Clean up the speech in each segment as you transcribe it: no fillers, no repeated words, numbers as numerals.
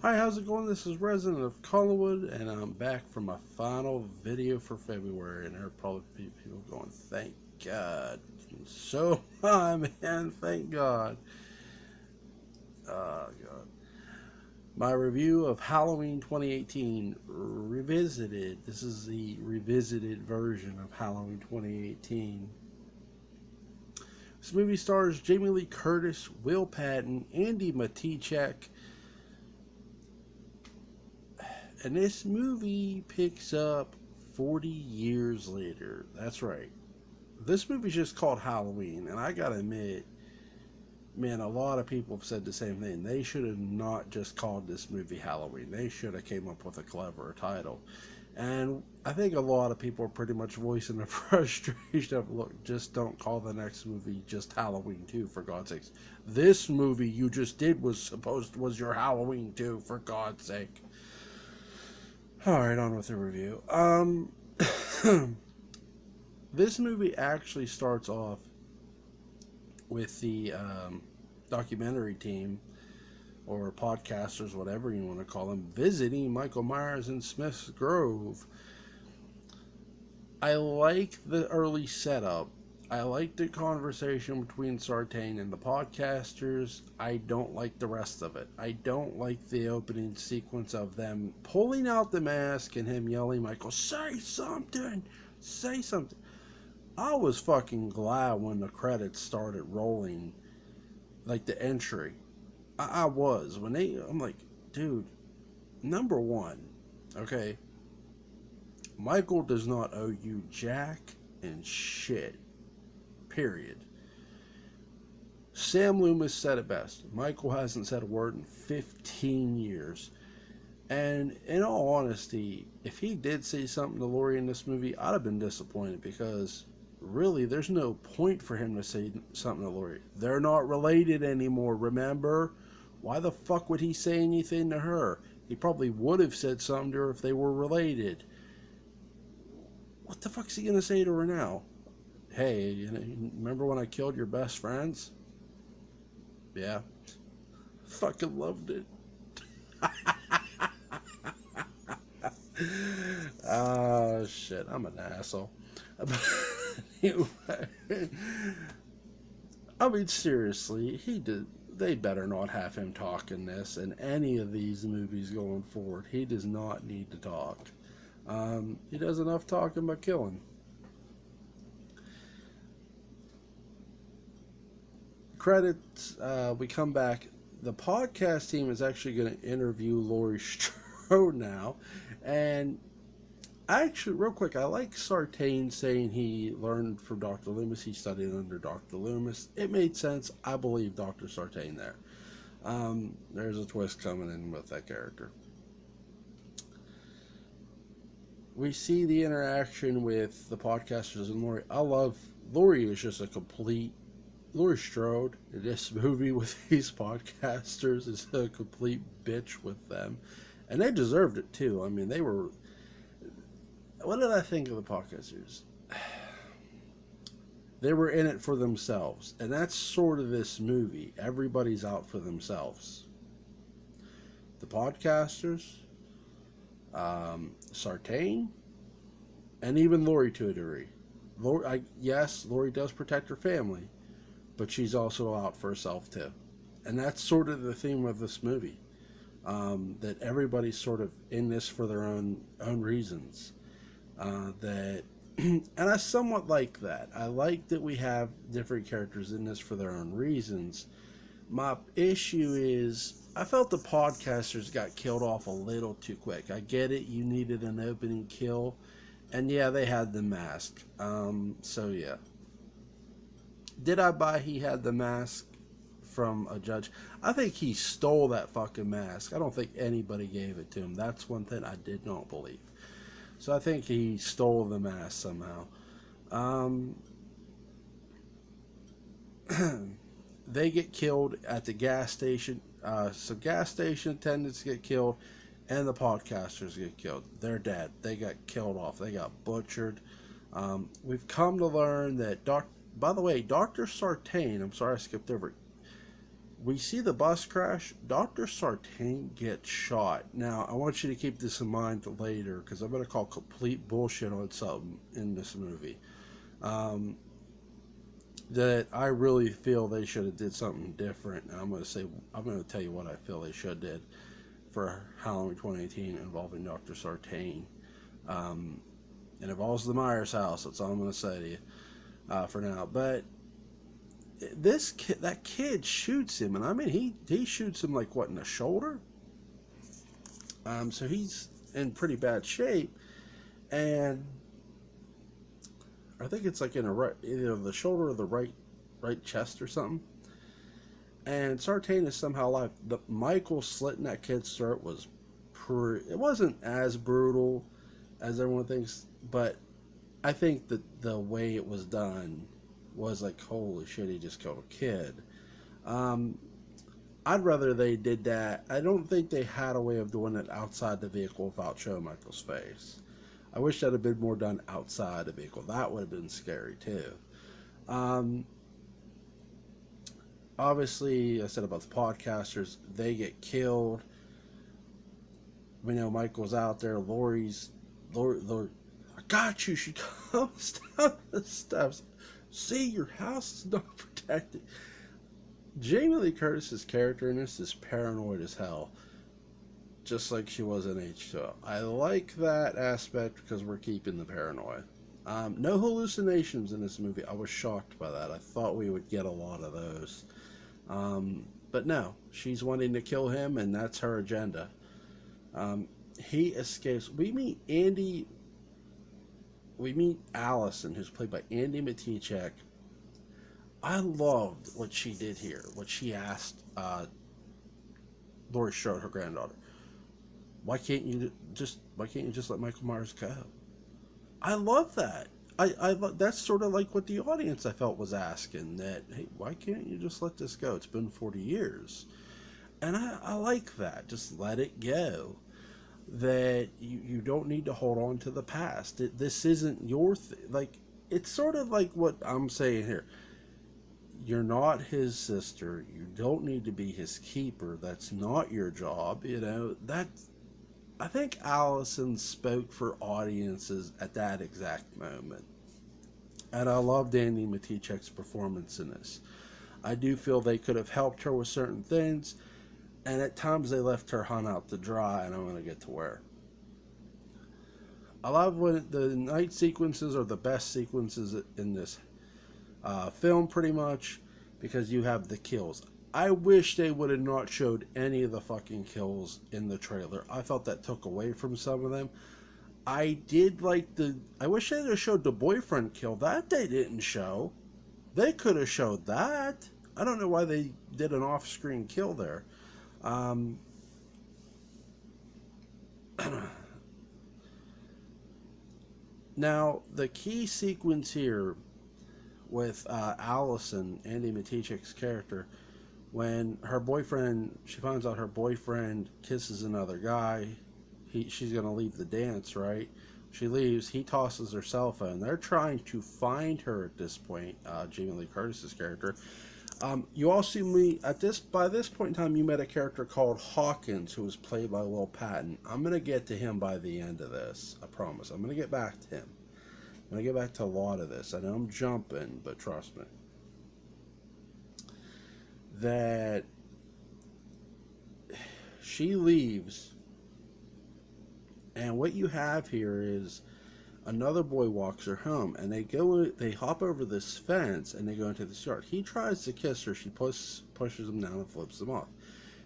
Hi, how's it going? This is Resident of Collinwood, and I'm back for my final video for February. And there are probably people going, "Thank God!" So, man, thank God. God. My review of Halloween 2018 revisited. This is the revisited version of Halloween 2018. This movie stars Jamie Lee Curtis, Will Patton, Andy Matichak, and this movie picks up 40 years later. That's right. This movie's just called Halloween, and I gotta admit, man, a lot of people have said the same thing. They should have not just called this movie Halloween. They should have came up with a cleverer title. And I think a lot of people are pretty much voicing the frustration of, look, just don't call the next movie just Halloween 2, for God's sakes. This movie you just did was your Halloween 2, for God's sake. Alright, on with the review. This movie actually starts off with the documentary team, or podcasters, whatever you want to call them, visiting Michael Myers in Smith's Grove. I like the early setup. I like the conversation between Sartain and the podcasters. I don't like the rest of it. I don't like the opening sequence of them pulling out the mask and him yelling, Michael, say something! Say something! I was fucking glad when the credits started rolling, like the entry. I was. I'm like, dude, number one, okay, Michael does not owe you jack and shit. Period. Sam Loomis said it best. Michael hasn't said a word in 15 years. And in all honesty, if he did say something to Laurie in this movie, I'd have been disappointed, because really, there's no point for him to say something to Laurie. They're not related anymore, remember? Why the fuck would he say anything to her? He probably would have said something to her if they were related. What the fuck's he gonna say to her now? Hey, remember when I killed your best friends? Yeah. Fucking loved it. Oh, shit. I'm an asshole. I mean, seriously, they better not have him talk in this and any of these movies going forward. He does not need to talk. He does enough talking but killing. Credits, we come back. The podcast team is actually going to interview Laurie Strode now. And actually, real quick, I like Sartain saying he learned from Dr. Loomis. He studied under Dr. Loomis. It made sense. I believe Dr. Sartain there. There's a twist coming in with that character. We see the interaction with the podcasters and Laurie. I love Laurie is just a complete Laurie Strode in this movie with these podcasters is a complete bitch with them, and they deserved it too. I mean, they were. What did I think of the podcasters? They were in it for themselves, and that's sort of this movie. Everybody's out for themselves. The podcasters, Sartain, and even Laurie to a degree. Yes, Laurie does protect her family, but she's also out for herself too. And that's sort of the theme of this movie. That everybody's sort of in this for their own reasons. That and I somewhat like that. I like that we have different characters in this for their own reasons. My issue is I felt the podcasters got killed off a little too quick. I get it, you needed an opening kill, and yeah, they had the mask. So yeah. Did I buy he had the mask from a judge? I think he stole that fucking mask. I don't think anybody gave it to him. That's one thing I did not believe. So I think he stole the mask somehow. They get killed at the gas station. Some gas station attendants get killed, and the podcasters get killed. They're dead. They got killed off. They got butchered. We've come to learn that by the way, Dr. Sartain, I'm sorry I skipped over it. We see the bus crash. Dr. Sartain gets shot. Now, I want you to keep this in mind later because I'm going to call complete bullshit on something in this movie. Um, that I really feel they should have did something different. And I'm going to tell you what I feel they should have did for Halloween 2018 involving Dr. Sartain. Um, it involves the Myers house. That's all I'm going to say to you for now. But that kid shoots him, and I mean he shoots him like what, in the shoulder. So he's in pretty bad shape, and I think it's like in a right, either the shoulder or the right chest or something. And Sartain is somehow alive. The Michael slitting that kid's throat was it wasn't as brutal as everyone thinks, but I think that the way it was done was like, holy shit, he just killed a kid. Um, I'd rather they did that. I don't think they had a way of doing it outside the vehicle without showing Michael's face. I wish that had been more done outside the vehicle. That would have been scary too. Um, Obviously, I said about the podcasters, they get killed. We know Michael's out there. Lori, I got you. She comes down the steps. See, your house is not protected. Jamie Lee Curtis's character in this is paranoid as hell, just like she was in H2O. I like that aspect because we're keeping the paranoia. No hallucinations in this movie. I was shocked by that. I thought we would get a lot of those. But no, she's wanting to kill him, and that's her agenda. He escapes. We meet Allison, who's played by Andy Matichak. I loved what she did here. What she asked Laurie Strode, her granddaughter. Why can't you just let Michael Myers go? I love that. That's sort of like what the audience I felt was asking, that hey, why can't you just let this go? It's been 40 years. And I like that. Just let it go. That you don't need to hold on to the past. This isn't your like, it's sort of like what I'm saying here. You're not his sister. You don't need to be his keeper. That's not your job. I think Allison spoke for audiences at that exact moment. And I loved Andy Matichak's performance in this. I do feel they could have helped her with certain things, and at times they left her hung out to dry, and I'm going to get to where. I love when the night sequences are the best sequences in this film, pretty much, because you have the kills. I wish they would have not showed any of the fucking kills in the trailer. I felt that took away from some of them. I wish they would have showed the boyfriend kill. That they didn't show. They could have showed that. I don't know why they did an off-screen kill there. Now, the key sequence here with Allison, Andy Matichak's character, when she finds out her boyfriend kisses another guy, she's going to leave the dance, right? She leaves, he tosses her cell phone. They're trying to find her at this point, Jamie Lee Curtis's character. You also by this point in time, you met a character called Hawkins, who was played by Will Patton. I'm going to get to him by the end of this, I promise. I'm going to get back to him. I'm going to get back to a lot of this. I know I'm jumping, but trust me. That she leaves, and what you have here is another boy walks her home, and they hop over this fence, and they go into the yard. He tries to kiss her. She pushes him down and flips him off.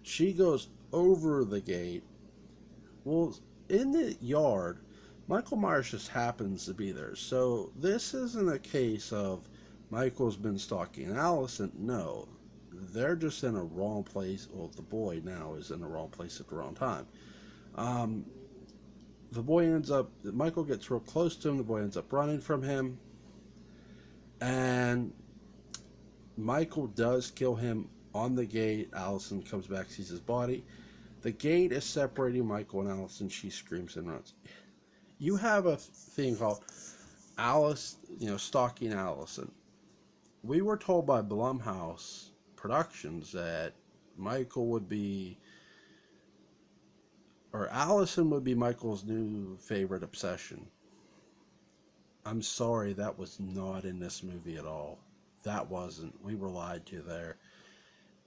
She goes over the gate. Well, in the yard, Michael Myers just happens to be there. So this isn't a case of Michael's been stalking Allison. No, they're just in a wrong place. Well, the boy now is in the wrong place at the wrong time. Michael gets real close to him. The boy ends up running from him. And Michael does kill him on the gate. Allison comes back, sees his body. The gate is separating Michael and Allison. She screams and runs. You have a thing called Alice, stalking Allison. We were told by Blumhouse Productions that Michael would be, or Allison would be Michael's new favorite obsession. I'm sorry, that was not in this movie at all. That wasn't. We were lied to there.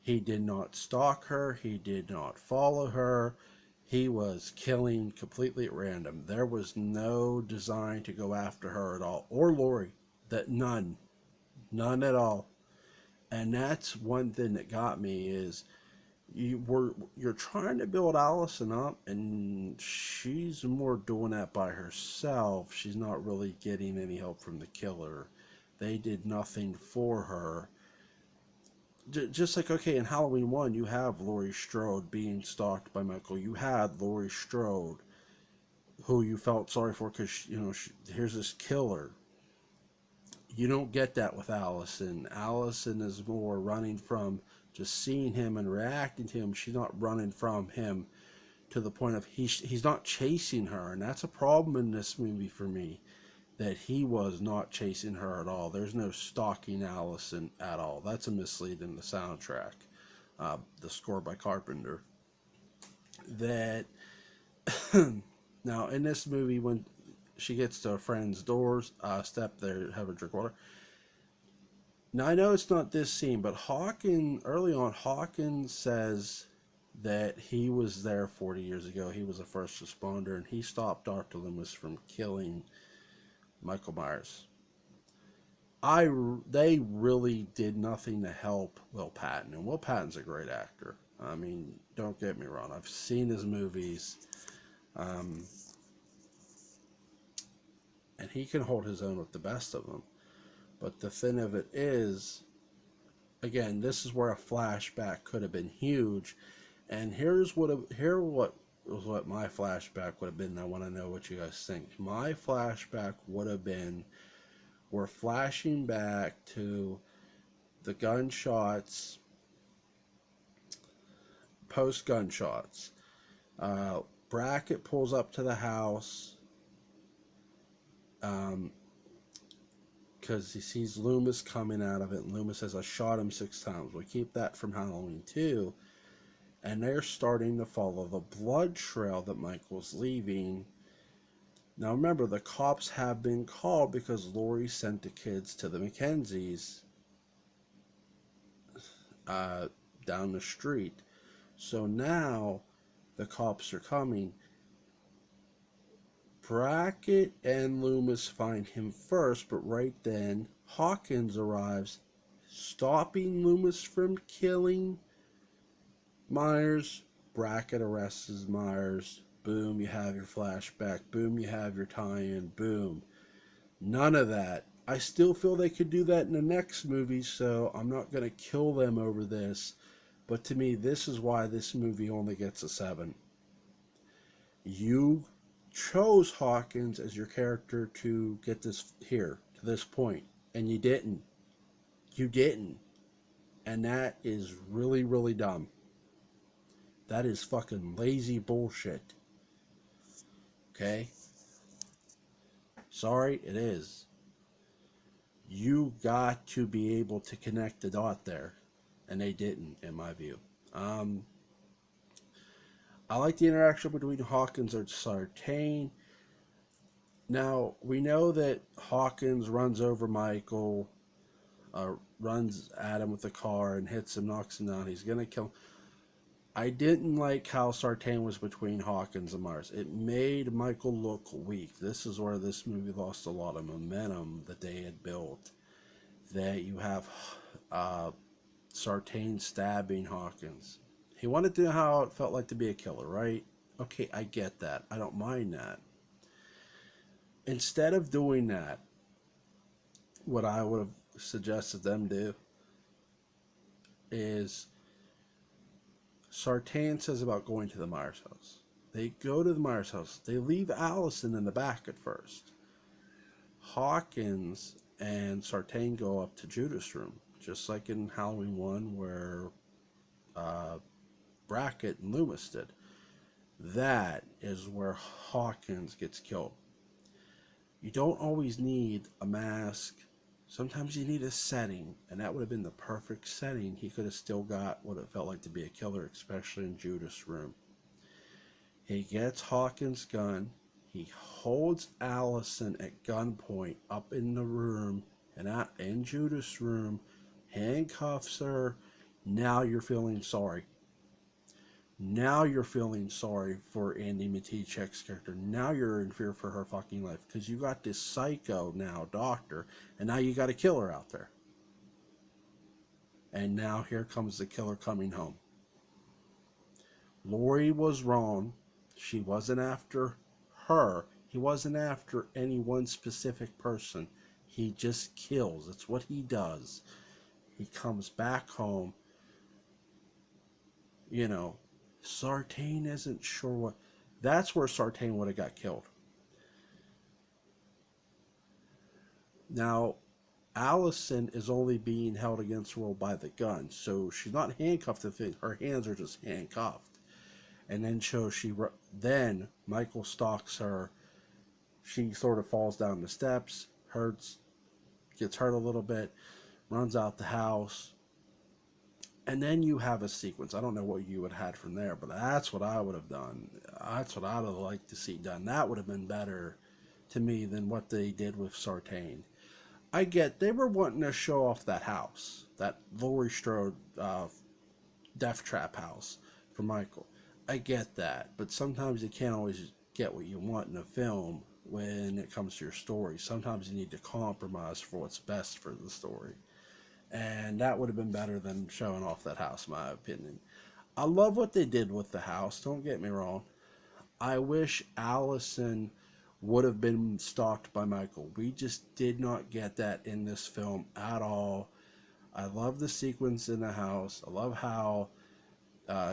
He did not stalk her. He did not follow her. He was killing completely at random. There was no design to go after her at all. Or Laurie. That none. None at all. And that's one thing that got me is you're trying to build Allison up, and she's more doing that by herself. She's not really getting any help from the killer. They did nothing for her. Just like, okay, in Halloween 1, you have Laurie Strode being stalked by Michael. You had Laurie Strode, who you felt sorry for because, here's this killer. You don't get that with Allison. Allison is more running from just seeing him and reacting to him. She's not running from him to the point of he's not chasing her. And that's a problem in this movie for me, that he was not chasing her at all. There's no stalking Allison at all. That's a mislead in the soundtrack. The score by Carpenter. That now in this movie, when she gets to a friend's doors, step there, have a drink of water. Now I know it's not this scene, but early on, Hawkins says that he was there 40 years ago. He was a first responder, and he stopped Dr. Loomis from killing Michael Myers. They really did nothing to help Will Patton, and Will Patton's a great actor. I mean, don't get me wrong. I've seen his movies, and he can hold his own with the best of them. But the thing of it is, again, this is where a flashback could have been huge. And here's what my flashback would have been. I want to know what you guys think. My flashback would have been, we're flashing back to the gunshots, post gunshots. Brackett pulls up to the house because he sees Loomis coming out of it, and Loomis says, "I shot him 6 times." We keep that from Halloween 2. And they're starting to follow the blood trail that Michael's leaving. Now remember, the cops have been called because Laurie sent the kids to the Mackenzies down the street. So now the cops are coming. Brackett and Loomis find him first, but right then Hawkins arrives, stopping Loomis from killing Myers. Brackett arrests Myers. Boom, you have your flashback. Boom, you have your tie-in. Boom. None of that. I still feel they could do that in the next movie, so I'm not going to kill them over this. But to me, this is why this movie only gets a 7. You chose Hawkins as your character to get this here, to this point, and you didn't. You didn't. And that is really, really dumb. That is fucking lazy bullshit. Okay? Sorry, it is. You got to be able to connect the dot there. And they didn't, in my view. I like the interaction between Hawkins and Sartain. Now, we know that Hawkins runs over Michael, runs at him with the car and hits him, knocks him down. He's going to kill him. I didn't like how Sartain was between Hawkins and Myers. It made Michael look weak. This is where this movie lost a lot of momentum that they had built. That you have Sartain stabbing Hawkins. He wanted to know how it felt like to be a killer, right? Okay, I get that. I don't mind that. Instead of doing that, what I would have suggested them do is, Sartain says about going to the Myers house. They go to the Myers house. They leave Allison in the back at first. Hawkins and Sartain go up to Judith's room, just like in Halloween 1 where Brackett and Loomis did. That is where Hawkins gets killed. You don't always need a mask Sometimes you need a setting, and that would have been the perfect setting. He could have still got what it felt like to be a killer, especially in Judas' room. He gets Hawkins' gun. He holds Allison at gunpoint up in the room and in Judas' room, handcuffs her. Now you're feeling sorry. Now you're feeling sorry for Andy Matichek's character. Now you're in fear for her fucking life because you got this psycho now, doctor, and now you got a killer out there. And now here comes the killer coming home. Laurie was wrong. She wasn't after her. He wasn't after any one specific person. He just kills. That's what he does. He comes back home. You know, Sartain isn't sure what. That's where Sartain would have got killed. Now, Allison is only being held against her will by the gun, so she's not handcuffed to things. Her hands are just handcuffed. And then Michael stalks her. She sort of falls down the steps, gets hurt a little bit, runs out the house. And then you have a sequence. I don't know what you would have had from there, but that's what I would have done. That's what I would have liked to see done. That would have been better to me than what they did with Sartain. I get they were wanting to show off that house, that Laurie Strode death trap house for Michael. I get that, but sometimes you can't always get what you want in a film when it comes to your story. Sometimes you need to compromise for what's best for the story. And that would have been better than showing off that house, in my opinion. I love what they did with the house, don't get me wrong. I wish Allison would have been stalked by Michael. We just did not get that in this film at all. I love the sequence in the house. I love how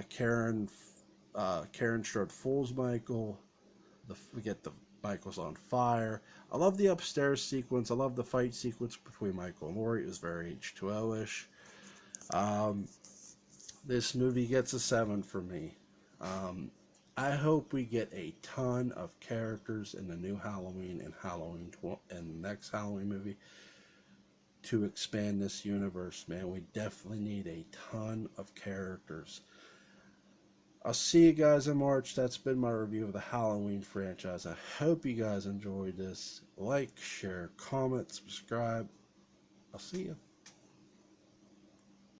Karen Strode fools Michael. We get the Michael's on fire. I love the upstairs sequence. I love the fight sequence between Michael and Laurie. It was very H2O-ish. This movie gets a 7 for me. I hope we get a ton of characters in the new Halloween and and the next Halloween movie to expand this universe, man. We definitely need a ton of characters. I'll see you guys in March. That's been my review of the Halloween franchise. I hope you guys enjoyed this. Like, share, comment, subscribe. I'll see you.